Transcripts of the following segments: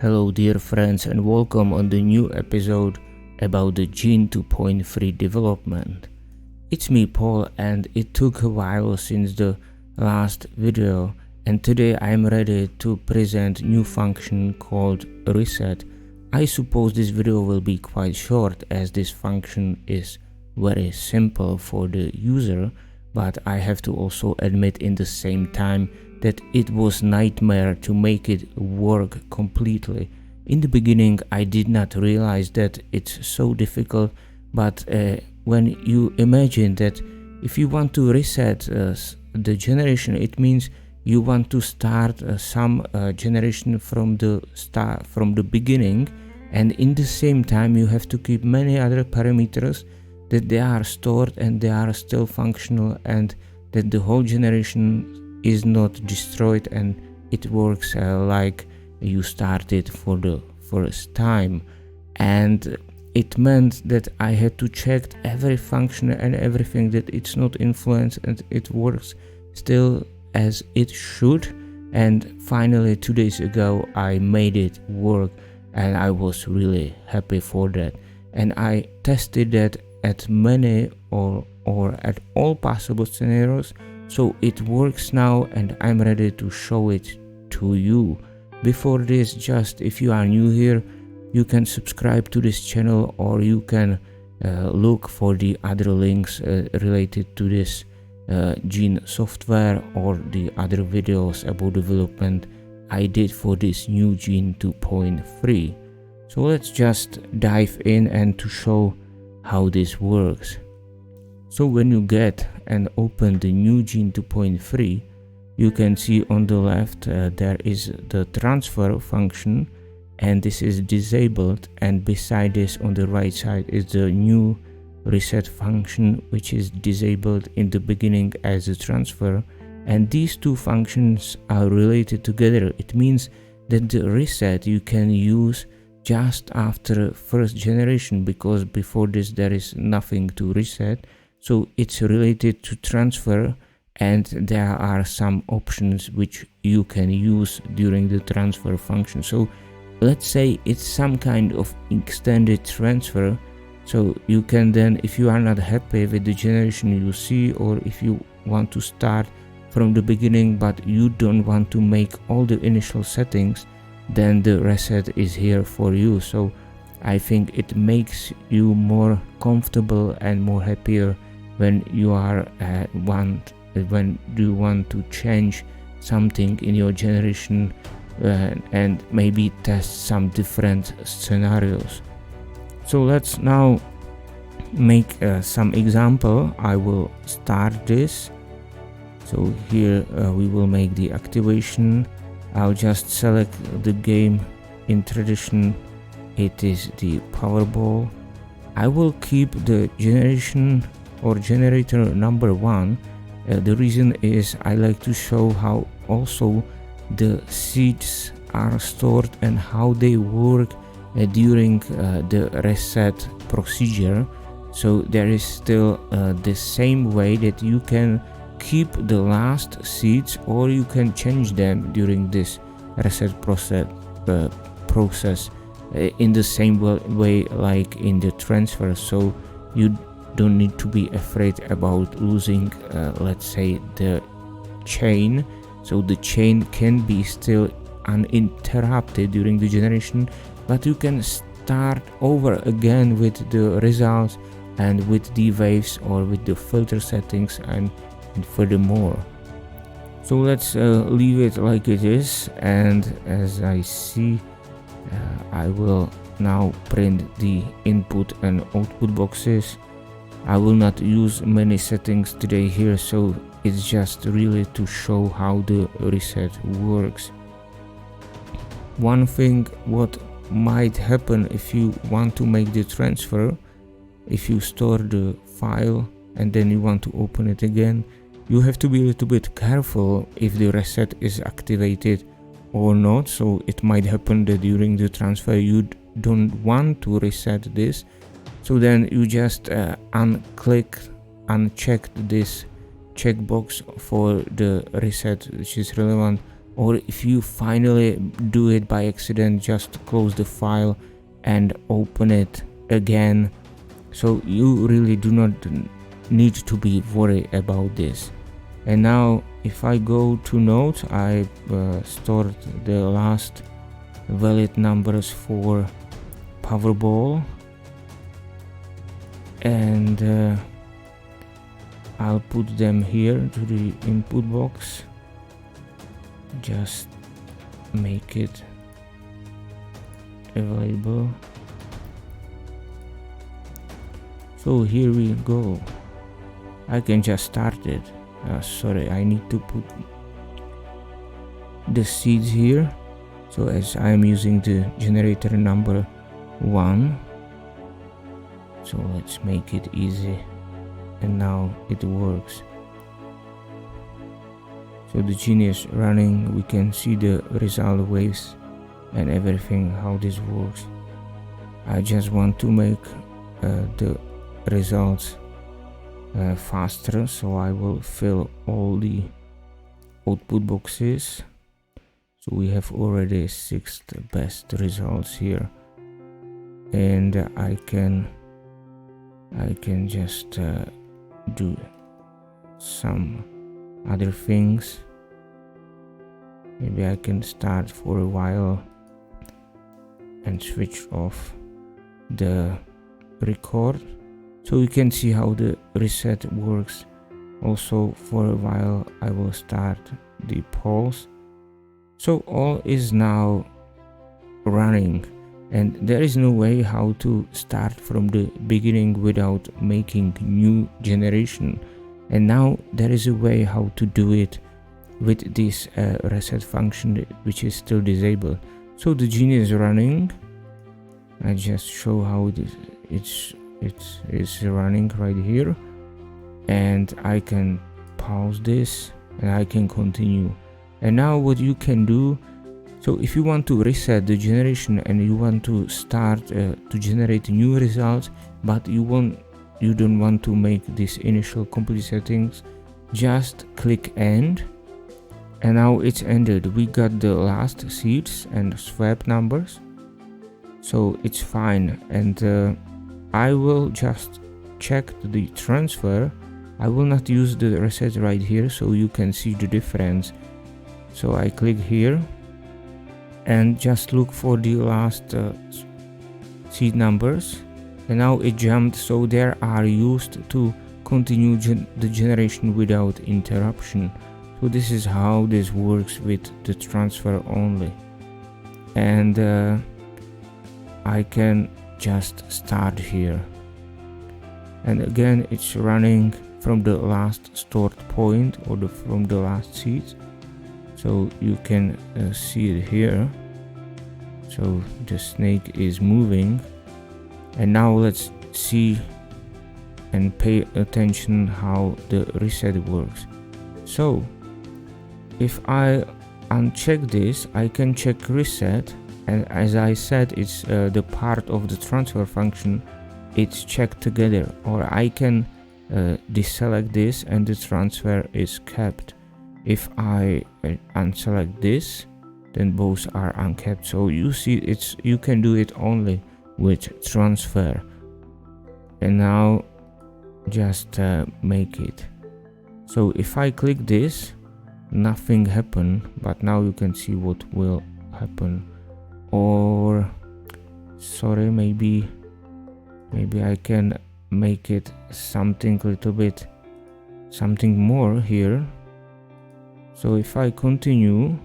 Hello dear friends and welcome on the new episode about the Gene 2.3 development. It's me Paul, and it took a while since the last video, and today I'm ready to present new function called reset. I suppose this video will be quite short as this function is very simple for the user, but I have to also admit in the same time that it was nightmare to make it work completely. In the beginning I did not realize that it's so difficult, but when you imagine that if you want to reset the generation, it means you want to start some generation from the beginning, and in the same time you have to keep many other parameters that they are stored and they are still functional, and that the whole generation is not destroyed and it works like you started for the first time. And it meant that I had to check every function and everything, that it's not influenced and it works still as it should. And finally 2 days ago I made it work, and I was really happy for that. And I tested that at many or at all possible scenarios. So it works now, and I'm ready to show it to you. Before this, just if you are new here, you can subscribe to this channel, or you can look for the other links related to this Gene software or the other videos about development I did for this new Gene 2.3. So let's just dive in and to show how this works. So when you get and open the new Gene 2.3, you can see on the left there is the transfer function, and this is disabled, and beside this on the right side is the new reset function, which is disabled in the beginning as a transfer. And these two functions are related together. It means that the reset you can use just after first generation, because before this there is nothing to reset. So it's related to transfer, and there are some options which you can use during the transfer function. So let's say it's some kind of extended transfer. So you can then, if you are not happy with the generation you see, or if you want to start from the beginning but you don't want to make all the initial settings, then the reset is here for you. So I think it makes you more comfortable and more happier when you are when you want to change something in your generation and maybe test some different scenarios. So let's now make some example. I will start this. So here we will make the activation. I'll just select the game. In tradition it is the Powerball. I will keep the generation or generator number 1. The reason is I like to show how also the seeds are stored and how they work during the reset procedure. So there is still the same way that you can keep the last seeds, or you can change them during this reset process in the same way like in the transfer. So you don't need to be afraid about losing let's say the chain. So the chain can be still uninterrupted during the generation, but you can start over again with the results and with the waves or with the filter settings and furthermore. So let's leave it like it is, and as I see I will now print the input and output boxes. I will not use many settings today here, so it's just really to show how the reset works. One thing what might happen if you want to make the transfer, if you store the file and then you want to open it again, you have to be a little bit careful if the reset is activated or not. So it might happen that during the transfer you don't want to reset this. So then you just uncheck this checkbox for the reset, which is relevant or if you finally do it by accident, just close the file and open it again. So you really do not need to be worried about this. And now if I go to notes, I stored the last valid numbers for Powerball, and I'll put them here to the input box. Just make it available. So here we go. I can just start it. Sorry, I need to put the seeds here. So as I am using the generator number 1, so let's make it easy, and now it works. So the gene is running, we can see the result waves and everything, how this works. I just want to make the results faster, so I will fill all the output boxes. So we have already 6 best results here, and I can just do some other things. Maybe I can start for a while and switch off the record, so you can see how the reset works. Also, for a while I will start the polls. So all is now running, and there is no way how to start from the beginning without making new generation. And now there is a way how to do it with this reset function, which is still disabled. So the gene is running. I just show how it's running right here, and I can pause this and I can continue. And now what you can do, so if you want to reset the generation and you want to start to generate new results, but you don't want to make this initial complete settings, just click end, and now it's ended. We got the last seeds and swap numbers, so it's fine. And I will just check the transfer. I will not use the reset right here, so you can see the difference. So I click here and just look for the last seed numbers, and now it jumped, so they are used to continue the generation without interruption. So this is how this works with the transfer only. And I can just start here, and again it's running from the last stored point, or from the last seed. So you can see it here. So the snake is moving, and now let's see and pay attention how the reset works. So if I uncheck this, I can check reset, and as I said, it's the part of the transfer function, it's checked together. Or I can deselect this and the transfer is kept. If I unselect this, then both are unkept. So you see, you can do it only with transfer. And now just make it. So if I click this, nothing happened, but now you can see what will happen. Or sorry, maybe I can make it something more here. So if I continue,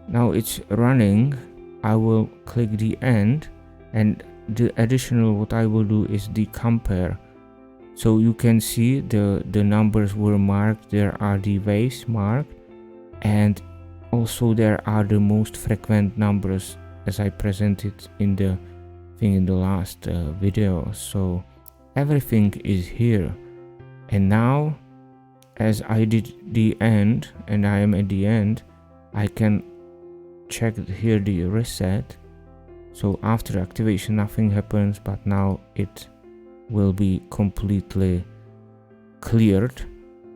now it's running. I will click the end, and the additional what I will do is the compare. So you can see the numbers were marked, there are the waves marked, and also there are the most frequent numbers as I presented in the last video. So everything is here. And now as I did the end, and I am at the end, I can check here the reset. So after activation nothing happens, but now it will be completely cleared.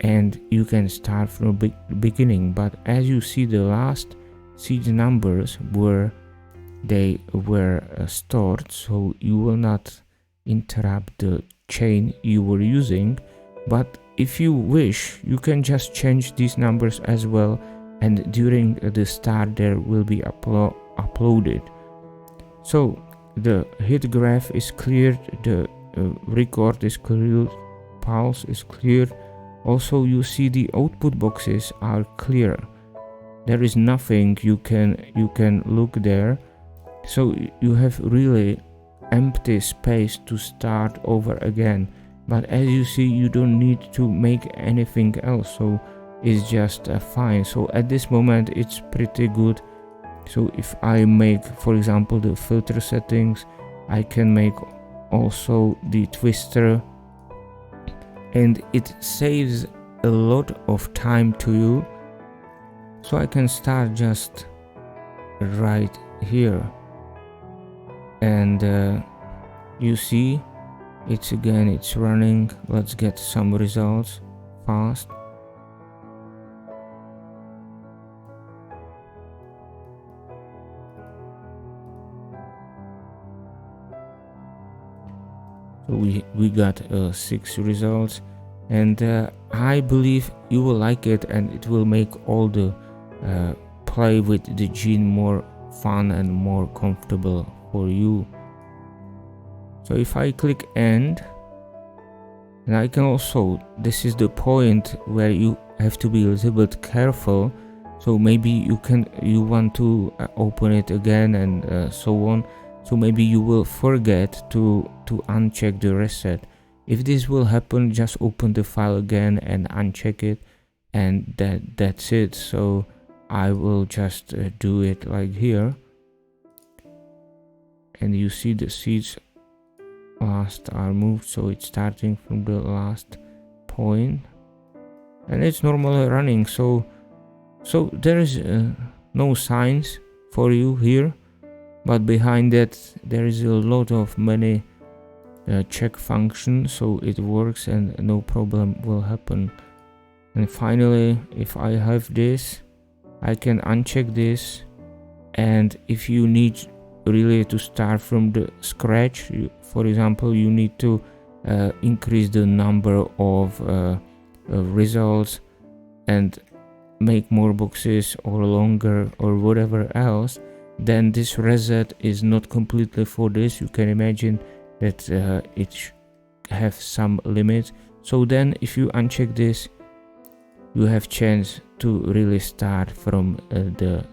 and you can start from the beginning. But as you see, the last seed numbers where they were stored, so you will not interrupt the chain you were using. But if you wish, you can just change these numbers as well, and during the start there will be uploaded. So the hit graph is cleared, the record is cleared, pulse is cleared. Also you see the output boxes are clear. There is nothing you can look there. So you have really empty space to start over again. But as you see, you don't need to make anything else, so it's just fine. So at this moment it's pretty good. So if I make, for example, the filter settings, I can make also the twister, and it saves a lot of time to you. So I can start just right here, and you see it's running. Let's get some results fast. So we got 6 results, and I believe you will like it, and it will make all the play with the gene more fun and more comfortable for you. So if I click end, and I can also, this is the point where you have to be a little bit careful. So maybe you want to open it again, and so on. So maybe you will forget to uncheck the reset. If this will happen, just open the file again and uncheck it, and that's it. So I will just do it like here, and you see the seeds last are moved, so it's starting from the last point, and it's normally running. So there is no signs for you here, but behind that there is a lot of many check functions, so it works and no problem will happen. And finally, if I have this, I can uncheck this, and if you need really to start from the scratch, for example, you need to increase the number of results and make more boxes or longer or whatever else, then this reset is not completely for this. You can imagine that it have some limits. So then if you uncheck this, you have chance to really start from the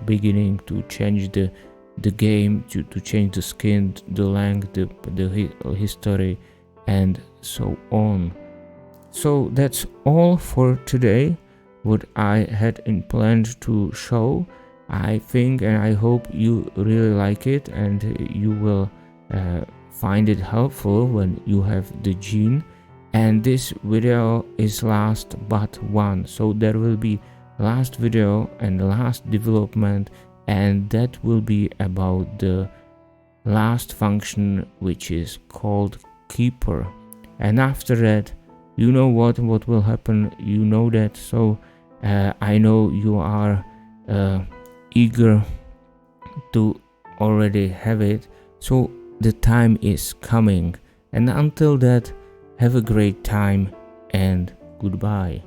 beginning, to change the game, to change the skin, the length, the history, and so on. So that's all for today, what I had in plan to show. I think and I hope you really like it, and you will find it helpful when you have the gene. And this video is last but one, so there will be last video and last development, and that will be about the last function, which is called keeper. And after that, you know what will happen, you know that. So I know you are eager to already have it, so the time is coming. And until that, have a great time and goodbye.